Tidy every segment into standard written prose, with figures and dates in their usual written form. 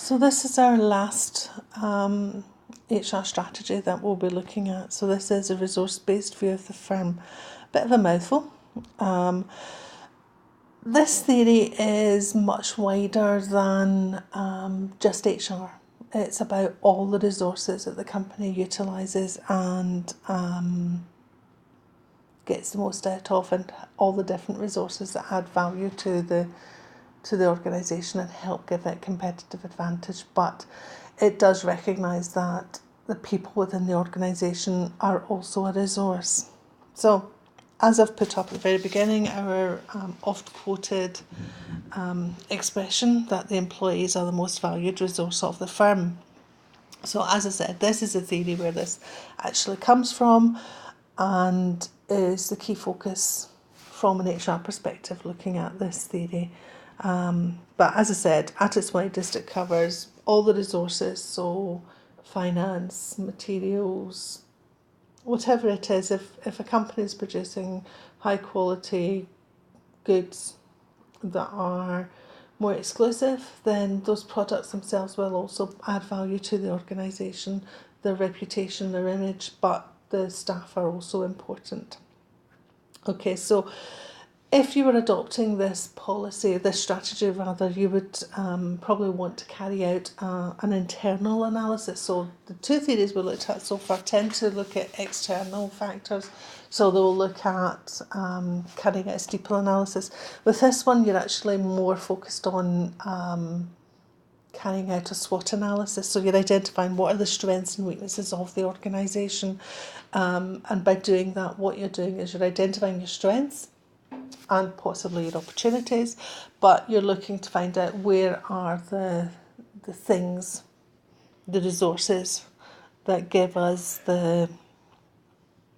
So this is our last HR strategy that we'll be looking at. So this is a resource-based view of the firm. Bit of a mouthful. This theory is much wider than just HR. It's about all the resources that the company utilises and gets the most out of, and all the different resources that add value to the organisation and help give it competitive advantage. But it does recognise that the people within the organisation are also a resource. So, as I've put up at the very beginning, our oft quoted expression that the employees are the most valued resource of the firm. So, as I said, this is a theory where this actually comes from and is the key focus from an HR perspective looking at this theory. But as I said, at its widest, it covers all the resources, so finance, materials, whatever it is. If a company is producing high quality goods that are more exclusive, then those products themselves will also add value to the organisation, their reputation, their image, but the staff are also important. Okay, so if you were adopting this policy, this strategy rather, you would probably want to carry out an internal analysis. So the two theories we looked at so far tend to look at external factors. So they'll look at carrying out a steeple analysis. With this one, you're actually more focused on carrying out a SWOT analysis. So you're identifying what are the strengths and weaknesses of the organisation. And by doing that, what you're doing is you're identifying your strengths and possibly your opportunities, but you're looking to find out where are the things, the resources that give us the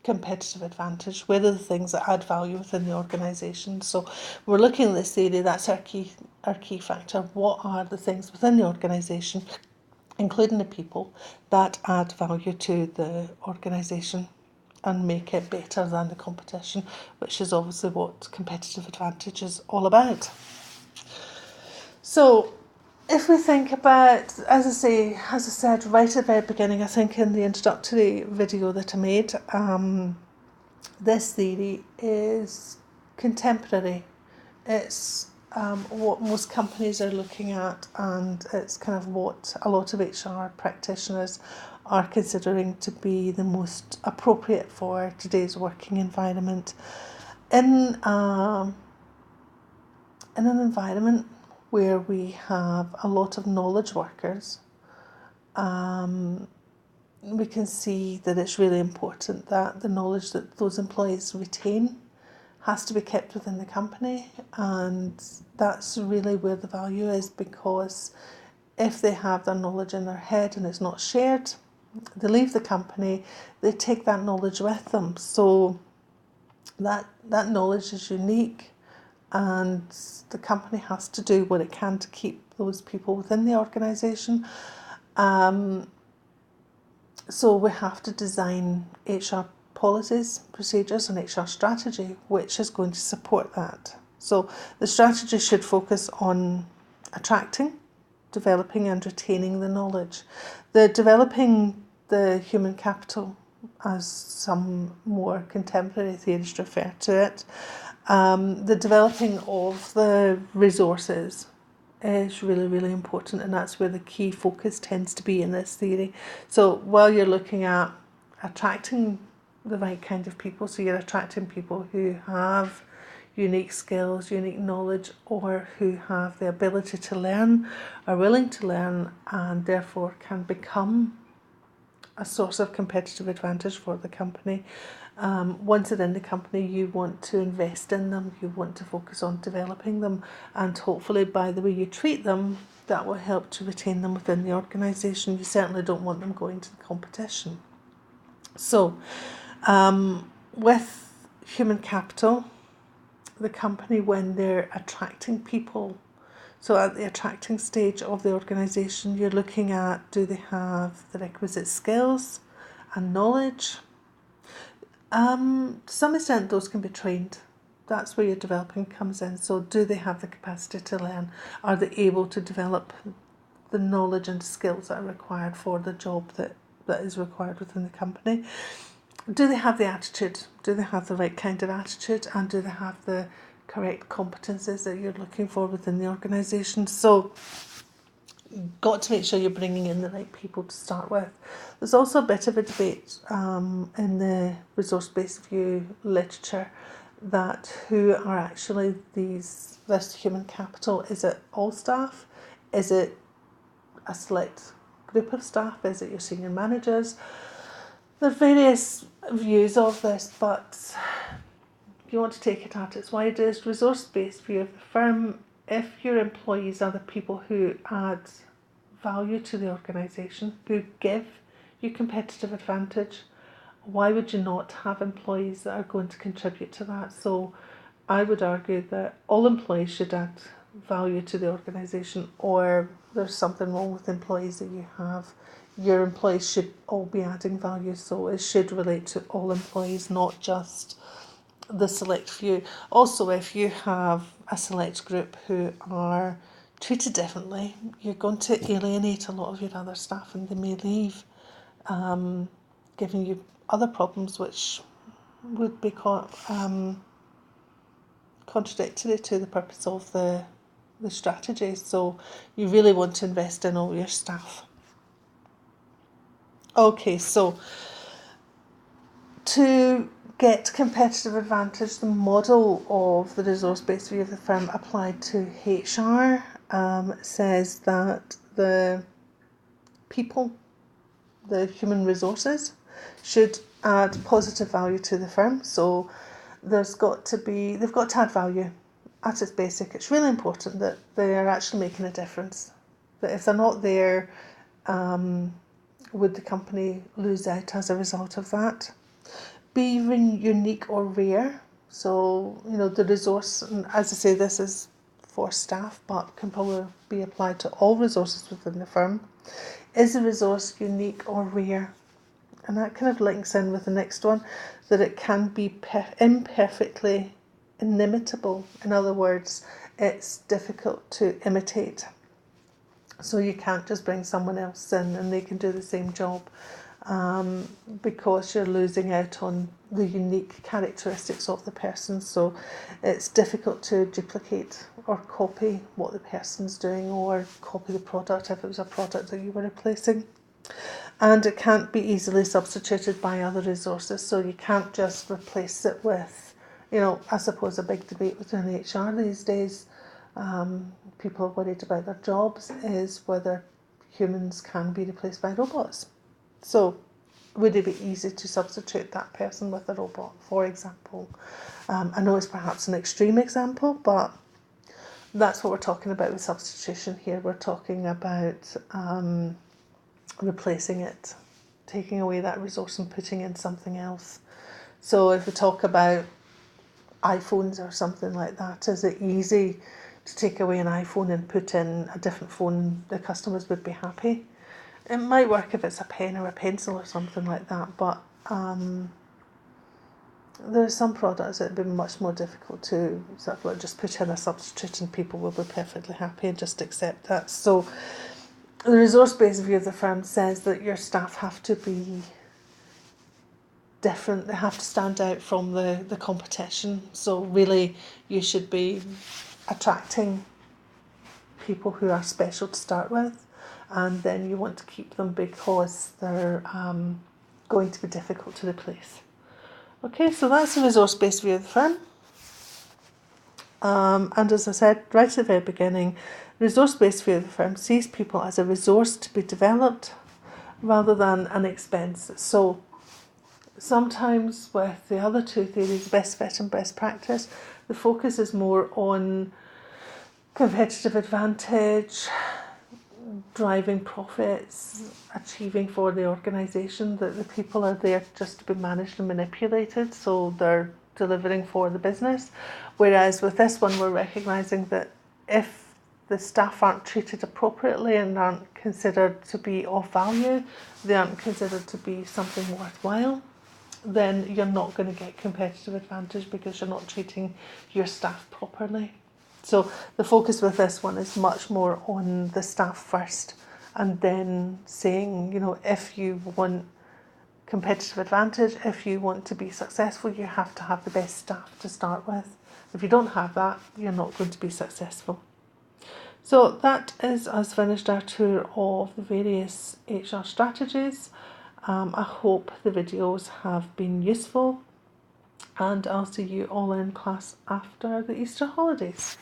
competitive advantage, where are the things that add value within the organisation. So we're looking at this theory, that's our key factor. What are the things within the organisation, including the people, that add value to the organisation and make it better than the competition, which is obviously what competitive advantage is all about. So if we think about, as I said right at the very beginning, I think in the introductory video that I made, this theory is contemporary. It's what most companies are looking at, and it's kind of what a lot of HR practitioners are considering to be the most appropriate for today's working environment. In an environment where we have a lot of knowledge workers, we can see that it's really important that the knowledge that those employees retain has to be kept within the company, and that's really where the value is, because if they have their knowledge in their head and it's not shared, they leave the company, they take that knowledge with them. So that knowledge is unique, and the company has to do what it can to keep those people within the organisation. So we have to design HR policies, procedures and HR strategy which is going to support that. So the strategy should focus on attracting, developing and retaining the knowledge. The developing the human capital, as some more contemporary theories refer to it, the developing of the resources is really, really important, and that's where the key focus tends to be in this theory. So while you're looking at attracting the right kind of people, so you're attracting people who have unique skills, unique knowledge, or who have the ability to learn, are willing to learn, and therefore can become a source of competitive advantage for the company. Once they're in the company, you want to invest in them, you want to focus on developing them, and hopefully by the way you treat them, that will help to retain them within the organisation. You certainly don't want them going to the competition. So with human capital, the company, when they're attracting people, so at the attracting stage of the organisation, you're looking at, do they have the requisite skills and knowledge? To some extent those can be trained. That's where your developing comes in. So do they have the capacity to learn? Are they able to develop the knowledge and skills that are required for the job that is required within the company. Do they have the attitude? Do they have the right kind of attitude? And do they have the correct competences that you're looking for within the organisation? So got to make sure you're bringing in the right people to start with. There's also a bit of a debate in the resource-based view literature that who are actually this human capital. Is it all staff? Is it a select group of staff? Is it your senior managers? There are various views of this, but if you want to take it at its widest, resource-based view of the firm, if your employees are the people who add value to the organisation, who give you competitive advantage, why would you not have employees that are going to contribute to that? So I would argue that all employees should add value to the organisation, or there's something wrong with employees that you have. Your employees should all be adding value, so it should relate to all employees, not just the select few. Also, if you have a select group who are treated differently, you're going to alienate a lot of your other staff and they may leave, giving you other problems which would be contradictory to the purpose of the strategy. So you really want to invest in all your staff. Okay, so to get competitive advantage, the model of the resource-based view of the firm applied to HR says that the people, the human resources, should add positive value to the firm. So they've got to add value at its basic. It's really important that they are actually making a difference. That if they're not there, would the company lose out as a result of that? Be unique or rare. So, the resource, and as I say, this is for staff, but can probably be applied to all resources within the firm. Is the resource unique or rare? And that kind of links in with the next one, that it can be imperfectly inimitable. In other words, it's difficult to imitate. So you can't just bring someone else in and they can do the same job, because you're losing out on the unique characteristics of the person. So it's difficult to duplicate or copy what the person's doing, or copy the product if it was a product that you were replacing. And it can't be easily substituted by other resources, so you can't just replace it with, I suppose a big debate within HR these days, people are worried about their jobs, is whether humans can be replaced by robots. So would it be easy to substitute that person with a robot, for example? I know it's perhaps an extreme example, but that's what we're talking about with substitution here. We're talking about replacing it, taking away that resource and putting in something else. So if we talk about iPhones or something like that, is it easy to take away an iPhone and put in a different phone? The customers would be happy. It might work if it's a pen or a pencil or something like that, but there are some products that would be much more difficult to sort of just put in a substitute and people will be perfectly happy and just accept that. So the resource-based view of the firm says that your staff have to be different, they have to stand out from the competition. So really you should be attracting people who are special to start with, and then you want to keep them because they're going to be difficult to replace. Okay, so that's the resource-based view of the firm. And as I said right at the very beginning, resource-based view of the firm sees people as a resource to be developed rather than an expense. So sometimes with the other two theories, best fit and best practice, the focus is more on competitive advantage, driving profits, achieving for the organisation, that the people are there just to be managed and manipulated, so they're delivering for the business. Whereas with this one, we're recognising that if the staff aren't treated appropriately and aren't considered to be of value, they aren't considered to be something worthwhile, then you're not going to get competitive advantage because you're not treating your staff properly. So the focus with this one is much more on the staff first, and then saying, you know, if you want competitive advantage, if you want to be successful, you have to have the best staff to start with. If you don't have that, you're not going to be successful. So that is us finished our tour of the various HR strategies. I hope the videos have been useful, and I'll see you all in class after the Easter holidays.